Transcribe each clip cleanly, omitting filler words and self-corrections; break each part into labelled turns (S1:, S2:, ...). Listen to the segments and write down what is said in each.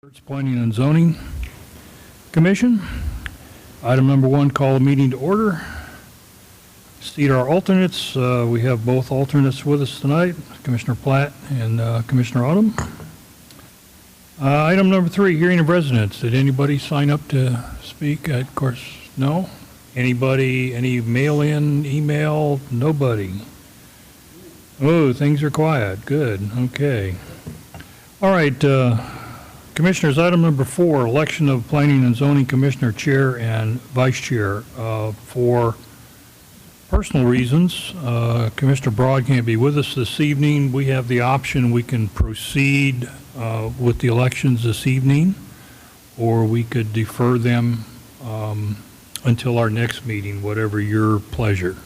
S1: Schertz Planning and Zoning Commission. Item number 1, call a meeting to order. Seat our alternates. We have both alternates with us tonight, Commissioner Platt and Commissioner Autumn. Item number 3, hearing of residents. Did anybody sign up to speak? Of course, no. Anybody, any mail-in, email? Nobody. Oh, things are quiet. Good. Okay. All right. Commissioners, item number 4, election of Planning and Zoning Commissioner Chair and Vice Chair. For personal reasons, Commissioner Broad can't be with us this evening. We have the option, we can proceed with the elections this evening, or we could defer them until our next meeting, whatever your pleasure.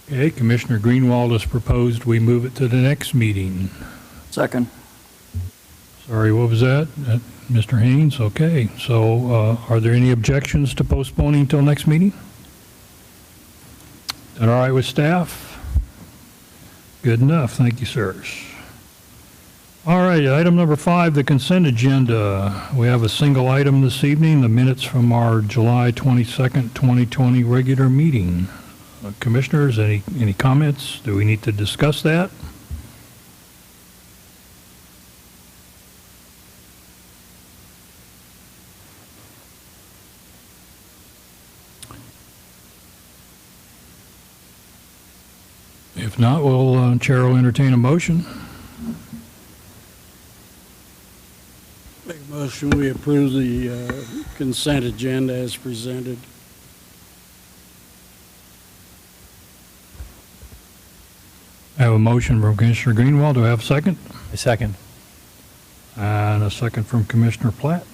S1: Okay, Commissioner Greenwald has proposed we move it to the next meeting.
S2: Second.
S1: Sorry, what was that? Mr. Haynes? Okay, so are there any objections to postponing until next meeting? Is that all right with staff? Good enough, thank you, sirs. All right, item number 5, the consent agenda. We have a single item this evening, the minutes from our July 22nd, 2020 regular meeting. Commissioners, any comments? Do we need to discuss that? If not, we'll Chair will entertain a motion.
S3: Make a motion we approve the consent agenda as presented.
S1: I have a motion from Commissioner Greenwald. Do I have a second?
S2: A second.
S1: And a second from Commissioner Platt.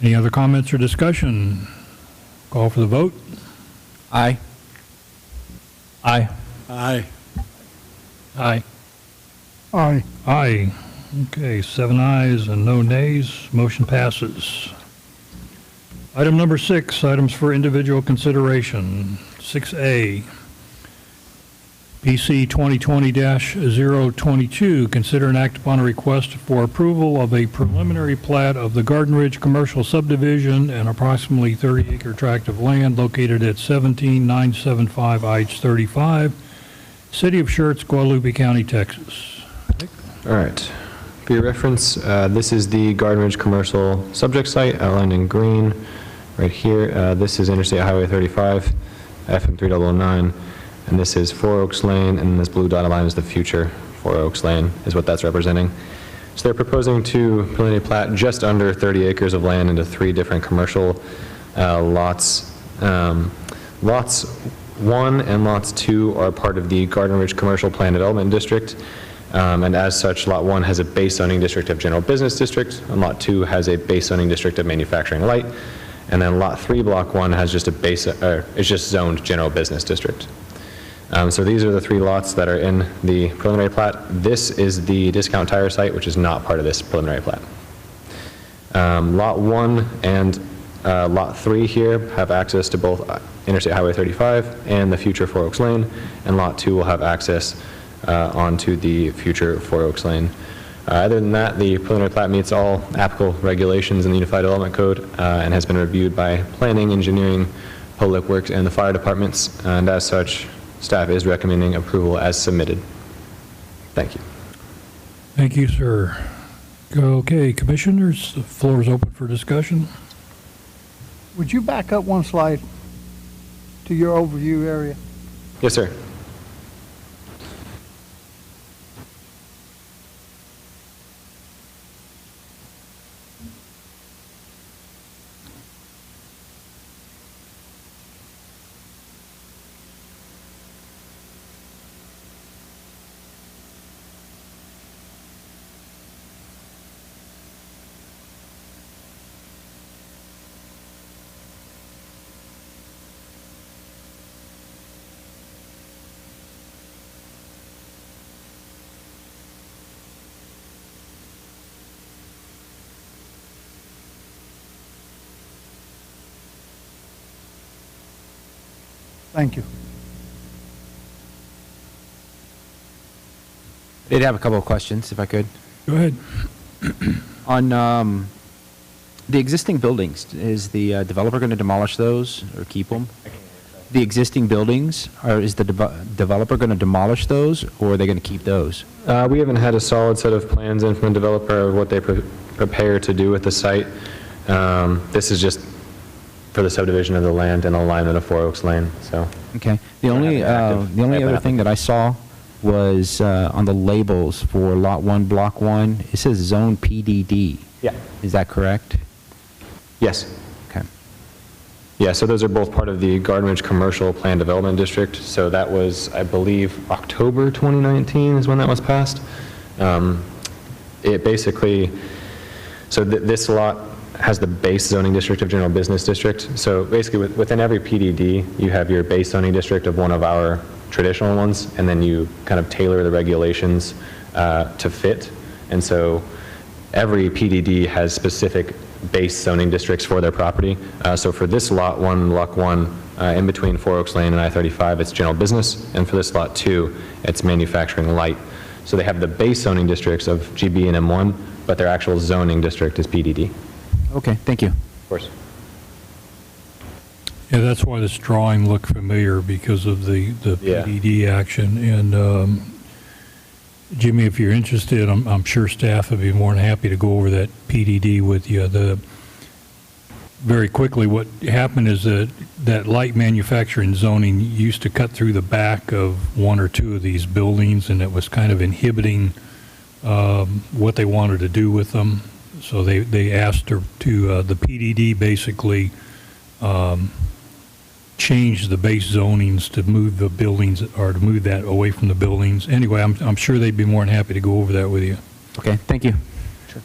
S1: Any other comments or discussion? Call for the vote.
S2: Aye. Aye.
S3: Aye.
S1: Aye.
S3: Aye.
S1: Aye. Okay, 7 ayes and no nays. Motion passes. Item number 6, items for individual consideration. 6A. PC 2020-022, consider and act upon a request for approval of a preliminary plat of the Garden Ridge Commercial Subdivision, an approximately 30-acre tract of land located at 17975 IH35, City of Schertz, Guadalupe County, Texas.
S4: All right. For your reference, this is the Garden Ridge Commercial subject site outlined in green right here. This is Interstate Highway 35, FM 3009. And this is Four Oaks Lane, and this blue dotted line is the future Four Oaks Lane, is what that's representing. So they're proposing to preliminary plat just under 30 acres of land into 3 different commercial lots. Lots 1 and lots 2 are part of the Garden Ridge Commercial Plan Development District, and as such, lot 1 has a base zoning district of General Business District, and lot 2 has a base zoning district of Manufacturing Light, and then lot 3, block 1 has just a base, is just zoned General Business District. So these are the 3 lots that are in the preliminary plat. This is the discount tire site, which is not part of this preliminary plat. Lot 1 and lot 3 here have access to both Interstate Highway 35 and the future Four Oaks Lane, and lot 2 will have access onto the future Four Oaks Lane. Other than that, the preliminary plat meets all applicable regulations in the Unified Development Code and has been reviewed by planning, engineering, public works, and the fire departments, and as such, staff is recommending approval as submitted. Thank you.
S1: Thank you, sir. Okay, commissioners, the floor is open for discussion.
S5: Would you back up one slide to your overview area?
S4: Yes, sir.
S5: Thank you.
S2: Did have a couple of questions, if I could.
S1: Go ahead.
S2: On the existing buildings, is the developer going to demolish those or keep them? The existing buildings, is the developer going to demolish those, or are they going to keep those?
S4: We haven't had a solid set of plans in from the developer of what they prepare to do with the site. This is just for the subdivision of the land and alignment of Four Oaks Lane, so.
S2: Okay. The only other thing that I saw was on the labels for Lot 1, Block 1, it says Zone PDD.
S4: Yeah.
S2: Is that correct?
S4: Yes.
S2: Okay.
S4: Yeah, so those are both part of the Garden Ridge Commercial Plan Development District. So that was, I believe, October 2019 is when that was passed. It basically, so this lot has the base zoning district of general business district. So basically within every PDD, you have your base zoning district of one of our traditional ones, and then you kind of tailor the regulations to fit. And so every PDD has specific base zoning districts for their property. So for this lot 1, Block 1, in between Four Oaks Lane and I-35, it's general business, and for this lot 2, it's manufacturing light. So they have the base zoning districts of GB and M1, but their actual zoning district is PDD.
S2: Okay, thank you.
S4: Of course.
S1: Yeah, that's why this drawing looked familiar, because of the
S4: Yeah.
S1: PDD action. And Jimmy, if you're interested, I'm sure staff would be more than happy to go over that PDD with you. Very quickly, what happened is that light manufacturing zoning used to cut through the back of one or two of these buildings, and it was kind of inhibiting what they wanted to do with them. So they asked the PDD basically change the base zonings to move the buildings, or to move that away from the buildings. Anyway, I'm sure they'd be more than happy to go over that with you.
S2: Okay, thank you.
S4: Sure.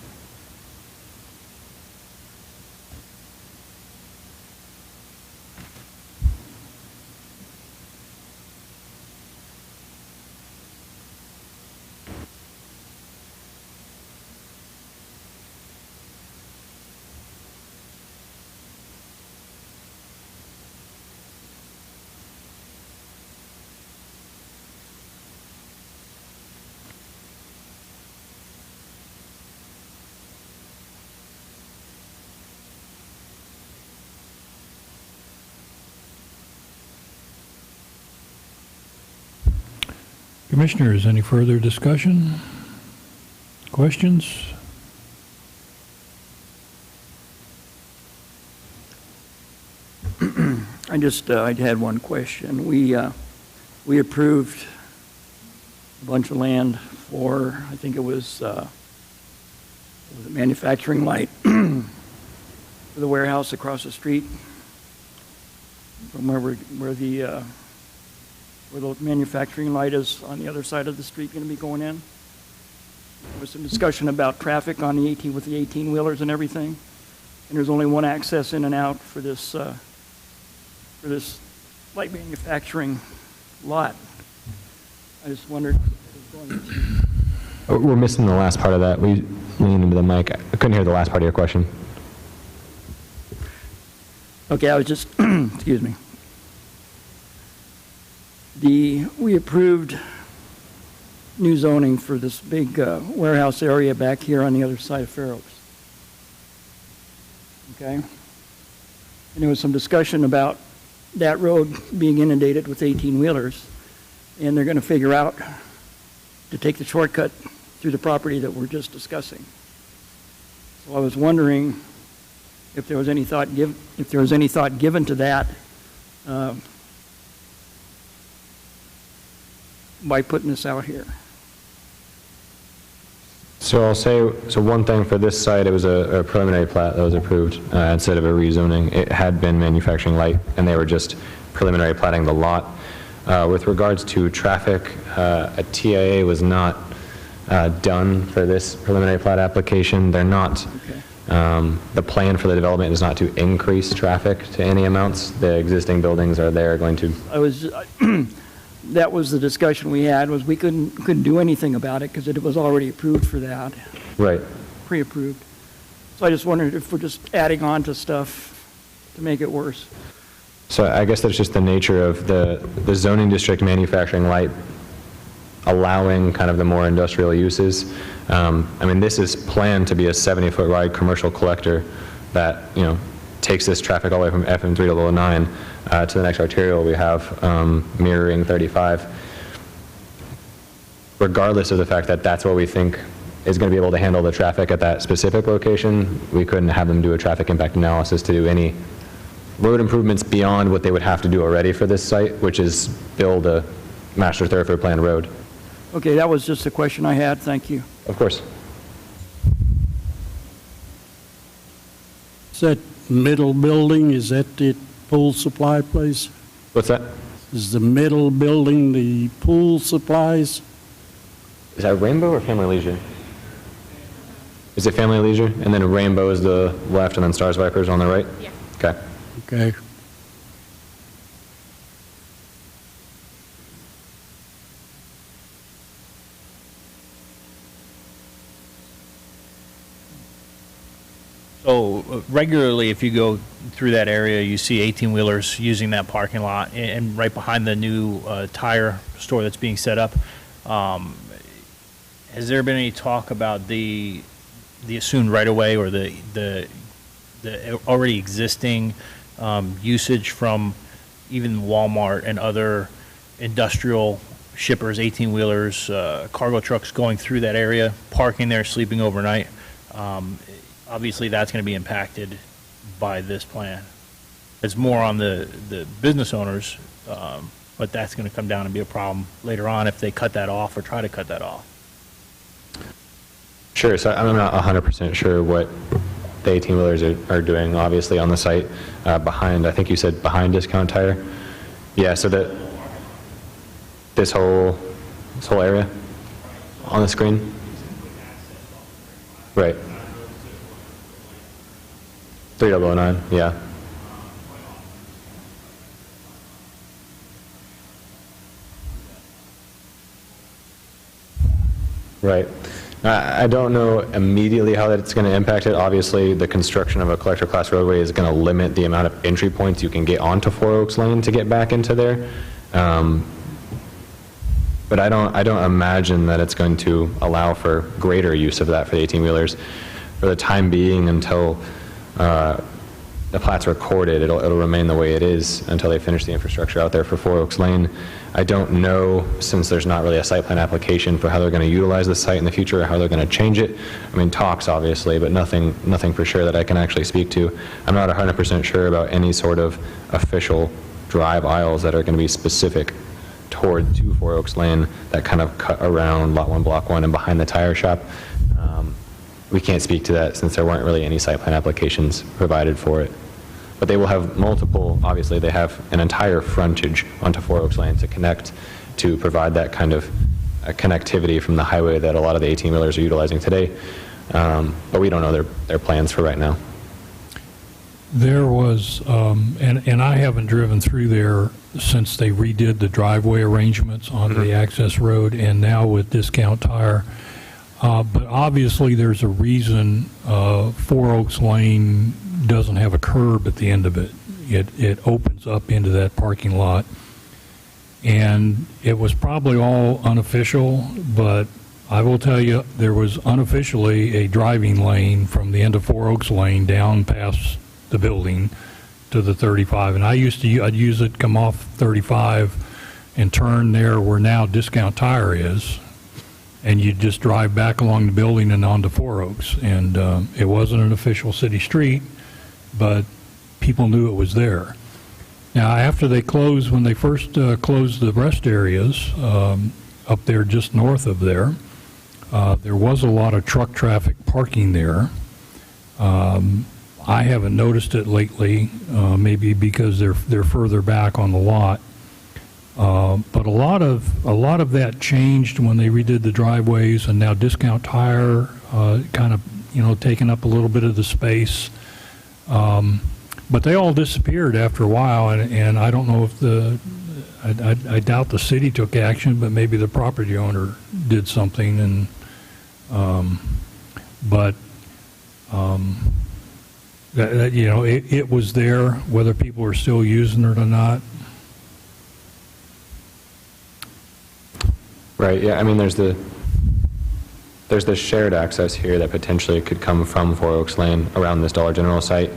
S1: Commissioners, any further discussion? Questions?
S6: I had one question. We approved a bunch of land for, I think it was manufacturing light for the warehouse across the street from where the manufacturing light is on the other side of the street going to be going in. There was some discussion about traffic on the 18 with the 18-wheelers and everything, and there's only one access in and out for this light manufacturing lot. I just wondered if it was going to...
S4: We're missing the last part of that. We lean into the mic. I couldn't hear the last part of your question.
S6: Okay, I was just, excuse me. We approved new zoning for this big warehouse area back here on the other side of Fair Oaks. Okay? And there was some discussion about that road being inundated with 18-wheelers, and they're going to figure out to take the shortcut through the property that we're just discussing. So I was wondering if there was any thought given to that by putting this out here.
S4: So I'll say, so one thing for this site, it was a preliminary plat that was approved instead of a rezoning. It had been manufacturing light, and they were just preliminary platting the lot. With regards to traffic, a TIA was not done for this preliminary plat application. They're not, the plan for the development is not to increase traffic to any amounts. The existing buildings are there going to...
S6: That was the discussion we had, was we couldn't do anything about it because it was already approved for that.
S4: Right.
S6: Pre-approved. So I just wondered if we're just adding on to stuff to make it worse.
S4: So I guess that's just the nature of the zoning district manufacturing light allowing kind of the more industrial uses. I mean, this is planned to be a 70-foot wide commercial collector that, you know, takes this traffic all the way from FM 3009 to the next arterial we have, mirroring 35. Regardless of the fact that that's what we think is going to be able to handle the traffic at that specific location, we couldn't have them do a traffic impact analysis to do any road improvements beyond what they would have to do already for this site, which is build a master thoroughfare plan road.
S6: Okay, that was just a question I had. Thank you.
S4: Of course.
S3: Is that middle building, is that the pool supply place?
S4: What's that?
S3: Is the middle building the pool supplies?
S4: Is that Rainbow or Family Leisure? Is it Family Leisure? And then Rainbow is the left, and then Stars Vipers on the right? Yeah. Okay.
S3: Okay.
S7: So regularly, if you go through that area, you see 18-wheelers using that parking lot, and right behind the new tire store that's being set up. Has there been any talk about the assumed right-of-way or the already existing usage from even Walmart and other industrial shippers, 18-wheelers, cargo trucks going through that area, parking there, sleeping overnight? Obviously, that's going to be impacted by this plan. It's more on the business owners, but that's going to come down and be a problem later on if they cut that off or try to cut that off.
S4: Sure, so I'm not 100% sure what the 18-wheelers are doing, obviously, on the site behind, I think you said behind Discount Tire. Yeah, so this whole area on the screen? Right. 3009, yeah. Right. I don't know immediately how that's going to impact it. Obviously, the construction of a collector class roadway is going to limit the amount of entry points you can get onto Four Oaks Lane to get back into there. But I don't imagine that it's going to allow for greater use of that for the 18-wheelers. For the time being, until the plat's recorded, it'll remain the way it is until they finish the infrastructure out there for Four Oaks Lane. I don't know, since there's not really a site plan application for how they're going to utilize the site in the future or how they're going to change it. I mean, talks obviously, but nothing for sure that I can actually speak to. I'm not 100% sure about any sort of official drive aisles that are going to be specific toward to Four Oaks Lane that kind of cut around Lot 1, Block 1 and behind the tire shop. We can't speak to that since there weren't really any site plan applications provided for it. But they will have multiple, obviously they have an entire frontage onto Four Oaks Lane to connect, to provide that kind of connectivity from the highway that a lot of the 18-wheelers are utilizing today. But we don't know their plans for right now.
S1: There was, and I haven't driven through there since they redid the driveway arrangements on the access road, and now with Discount Tire. But obviously, there's a reason Four Oaks Lane doesn't have a curb at the end of it. It opens up into that parking lot. And it was probably all unofficial, but I will tell you, there was unofficially a driving lane from the end of Four Oaks Lane down past the building to the 35. And I'd use it, come off 35 and turn there where now Discount Tire is. And you just drive back along the building and onto Four Oaks. And it wasn't an official city street, but people knew it was there. Now, after they closed, when they first closed the rest areas up there just north of there was a lot of truck traffic parking there. I haven't noticed it lately, maybe because they're further back on the lot. But a lot of that changed when they redid the driveways, and now Discount Tire kind of, taking up a little bit of the space. But they all disappeared after a while, and I don't know if I doubt the city took action, but maybe the property owner did something, and it was there, whether people are still using it or not.
S4: Right, yeah, I mean, there's the shared access here that potentially could come from Four Oaks Lane around this Dollar General site,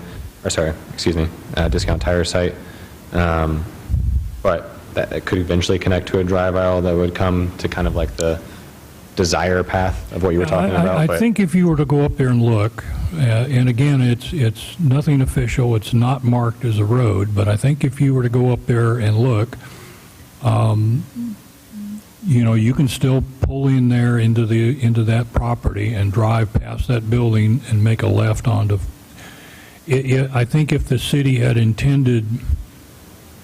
S4: or sorry, excuse me, Discount Tire site. But that it could eventually connect to a drive aisle that would come to kind of like the desire path of what you were talking about.
S1: I
S4: but-
S1: think if you were to go up there and look, and again, it's nothing official, it's not marked as a road, but I think if you were to go up there and look, you know, you can still pull in there into that property and drive past that building and make a left onto. I think if the city had intended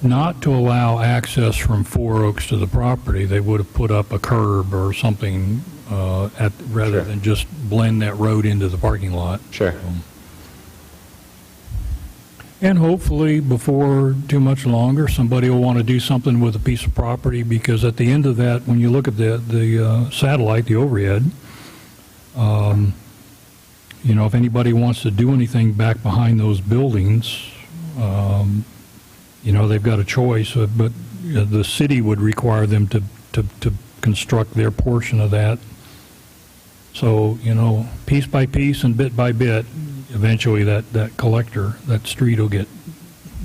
S1: not to allow access from Four Oaks to the property, they would have put up a curb or something rather
S4: Sure.
S1: than just blend that road into the parking lot.
S4: Sure.
S1: And hopefully, before too much longer, somebody will want to do something with a piece of property, because at the end of that, when you look at the satellite, the overhead, you know, if anybody wants to do anything back behind those buildings, you know, they've got a choice, but the city would require them to construct their portion of that. So, you know, piece by piece and bit by bit, eventually that collector, that street will get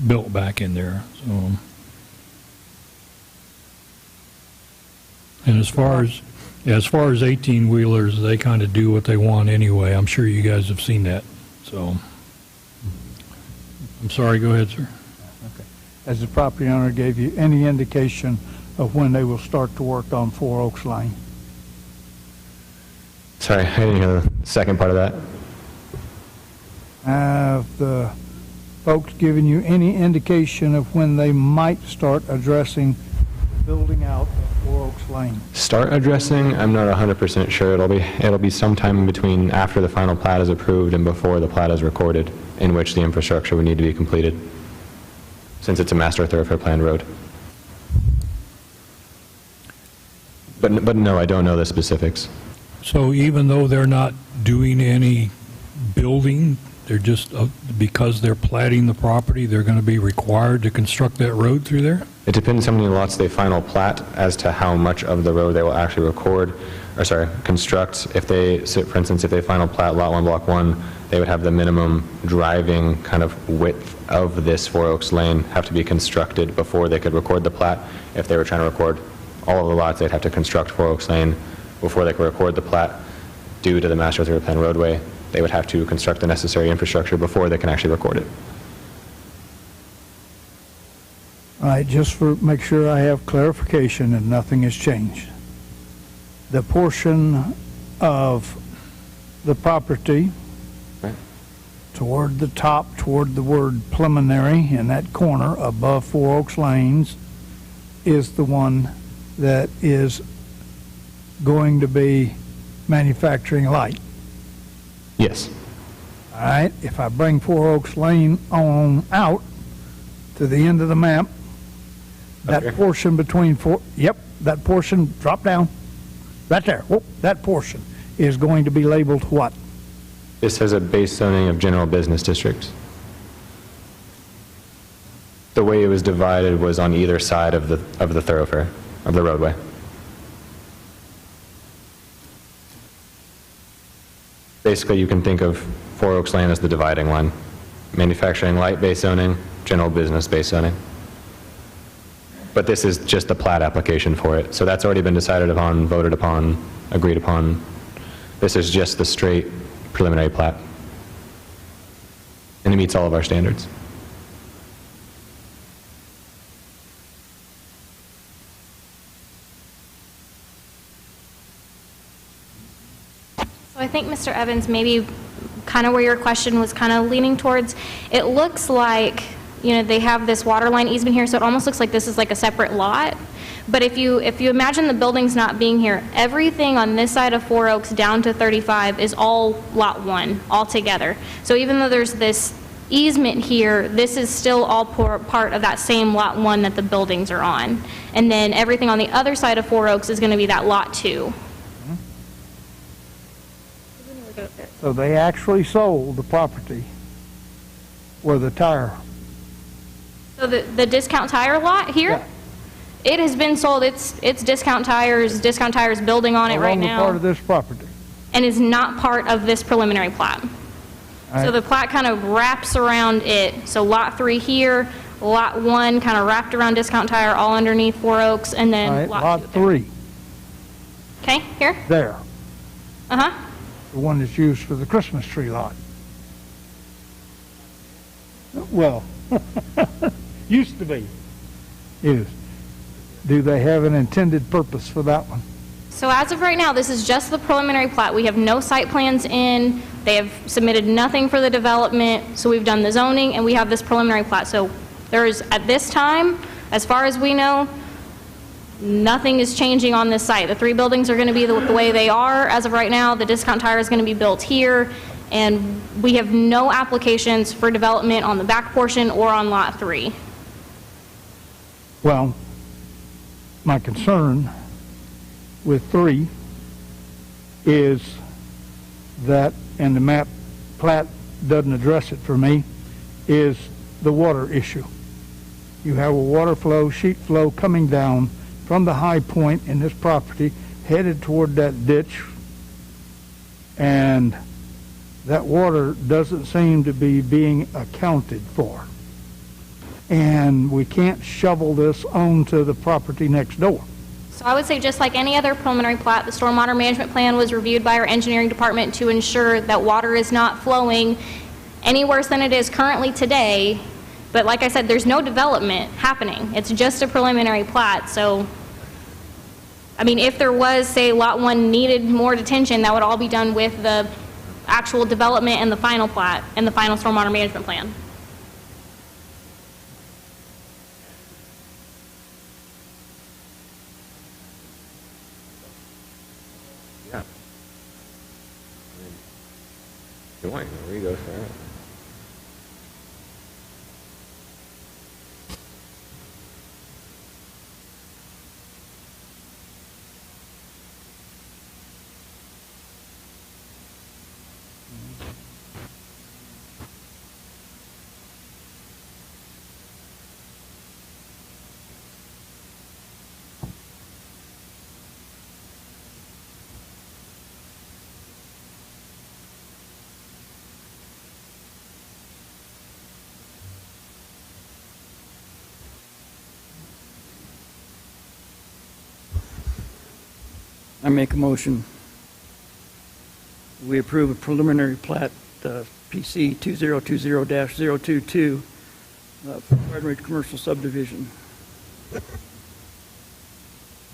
S1: built back in there. So, and as far as 18-wheelers, they kind of do what they want anyway. I'm sure you guys have seen that. So, I'm sorry, go ahead, sir.
S5: Has the property owner gave you any indication of when they will start to work on Four Oaks Lane?
S4: Sorry, I didn't hear the second part of that.
S5: Have the folks given you any indication of when they might start addressing building out at Four Oaks Lane?
S4: Start addressing, I'm not 100% sure. It'll be sometime in between after the final plat is approved and before the plat is recorded, in which the infrastructure would need to be completed, since it's a master thoroughfare plan road. But no, I don't know the specifics.
S1: So even though they're not doing any building, they're just, because they're platting the property, they're going to be required to construct that road through there?
S4: It depends how many lots they final plat as to how much of the road they will actually construct. If they, so for instance, if they final plat Lot 1, Block 1, they would have the minimum driving kind of width of this Four Oaks Lane have to be constructed before they could record the plat. If they were trying to record all of the lots, they'd have to construct Four Oaks Lane before they could record the plat. Due to the master thoroughfare plan roadway, they would have to construct the necessary infrastructure before they can actually record it.
S5: All right, just for, make sure I have clarification and nothing has changed. The portion of the property
S4: Right.
S5: toward the top, toward the word preliminary in that corner above Four Oaks Lanes is the one that is going to be manufacturing light.
S4: Yes.
S5: All right, if I bring Four Oaks Lane on out to the end of the map, that
S4: here?
S5: portion between that portion, drop down, right there, whoop, that portion is going to be labeled what?
S4: This has a base zoning of general business districts. The way it was divided was on either side of the thoroughfare, of the roadway. Basically, you can think of Four Oaks Lane as the dividing line. Manufacturing light base zoning, general business base zoning. But this is just the plat application for it. So that's already been decided upon, voted upon, agreed upon. This is just the straight preliminary plat. And it meets all of our standards.
S8: So I think, Mr. Evans, maybe kind of where your question was kind of leaning towards, it looks like, you know, they have this water line easement here, so it almost looks like this is like a separate lot. But if you imagine the buildings not being here, everything on this side of Four Oaks down to 35 is all Lot 1 altogether. So even though there's this easement here, this is still all part of that same Lot 1 that the buildings are on. And then everything on the other side of Four Oaks is going to be that Lot 2.
S5: So they actually sold the property where the tire.
S8: So the discount tire lot here?
S5: Yeah.
S8: It has been sold. It's Discount Tires building on it right
S5: Along the part
S8: now,
S5: of this property.
S8: and is not part of this preliminary plat.
S5: All
S8: So
S5: right.
S8: the plat kind of wraps around it. So Lot 3 here, Lot 1 kind of wrapped around Discount Tire, all underneath Four Oaks, and
S5: All
S8: then
S5: right,
S8: Lot
S5: lot
S8: 2 there.
S5: 3,
S8: Okay, here?
S5: there,
S8: Uh-huh.
S5: the one that's used for the Christmas tree lot. Well, used to be. Is. Do they have an intended purpose for that one?
S8: So as of right now, this is just the preliminary plat. We have no site plans in. They have submitted nothing for the development, so we've done the zoning, and we have this preliminary plat. So there is, at this time, as far as we know, nothing is changing on this site. The 3 buildings are going to be the way they are as of right now. The Discount Tire is going to be built here, and we have no applications for development on the back portion or on Lot 3.
S5: Well, my concern with 3 is that, and the map plat doesn't address it for me, is the water issue. You have a water flow, sheet flow coming down from the high point in this property, headed toward that ditch, and that water doesn't seem to be being accounted for. And we can't shovel this onto the property next door.
S8: So I would say, just like any other preliminary plat, the stormwater management plan was reviewed by our engineering department to ensure that water is not flowing any worse than it is currently today. But like I said, there's no development happening. It's just a preliminary plat. So, I mean, if there was, say, Lot 1 needed more detention, that would all be done with the actual development and the final plat and the final stormwater management plan.
S4: Yeah. You want, you can read those, all right.
S6: I make a motion. We approve a preliminary plat, PC 2020-022, for Garden Ridge Commercial Subdivision.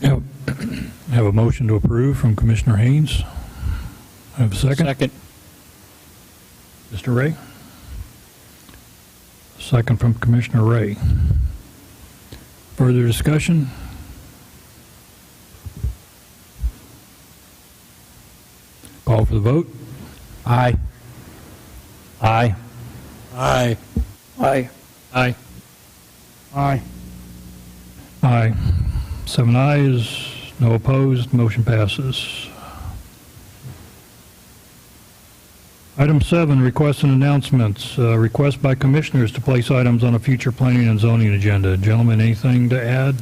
S1: Have a motion to approve from Commissioner Haynes. Have a second?
S7: Second.
S1: Mr. Ray? Second from Commissioner Ray. Further discussion? Call for the vote.
S2: Aye.
S7: Aye.
S3: Aye.
S6: Aye.
S7: Aye.
S5: Aye.
S1: Aye. 7 ayes, no opposed, motion passes. Item 7, requests and announcements. Request by commissioners to place items on a future planning and zoning agenda. Gentlemen, anything to add?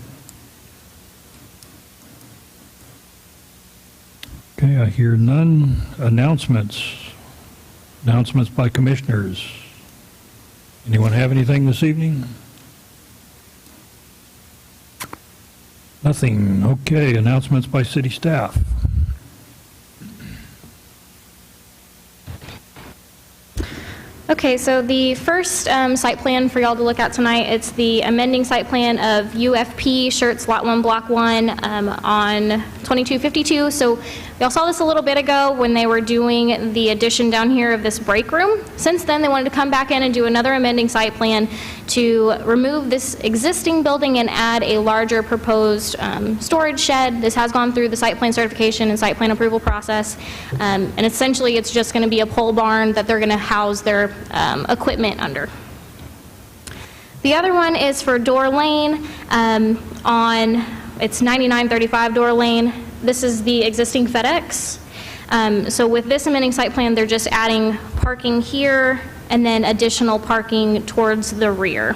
S1: Okay, I hear none. Announcements. Announcements by commissioners. Anyone have anything this evening? Nothing. Okay, announcements by city staff.
S8: Okay, so the first site plan for y'all to look at tonight, it's the amending site plan of UFP Schertz Lot 1, Block 1 on 2252. So y'all saw this a little bit ago when they were doing the addition down here of this break room. Since then, they wanted to come back in and do another amending site plan to remove this existing building and add a larger proposed storage shed. This has gone through the site plan certification and site plan approval process. And essentially, it's just going to be a pole barn that they're going to house their equipment under. The other one is for Door Lane it's 9935 Door Lane. This is the existing FedEx. So with this amending site plan, they're just adding parking here and then additional parking towards the rear.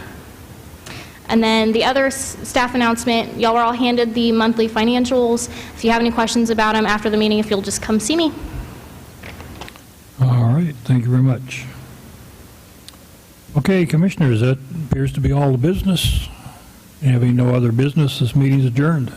S8: And then the other staff announcement, y'all were all handed the monthly financials. If you have any questions about them after the meeting, if you'll just come see me.
S1: All right, thank you very much. Okay, Commissioners, that appears to be all the business. Having no other business, this meeting is adjourned.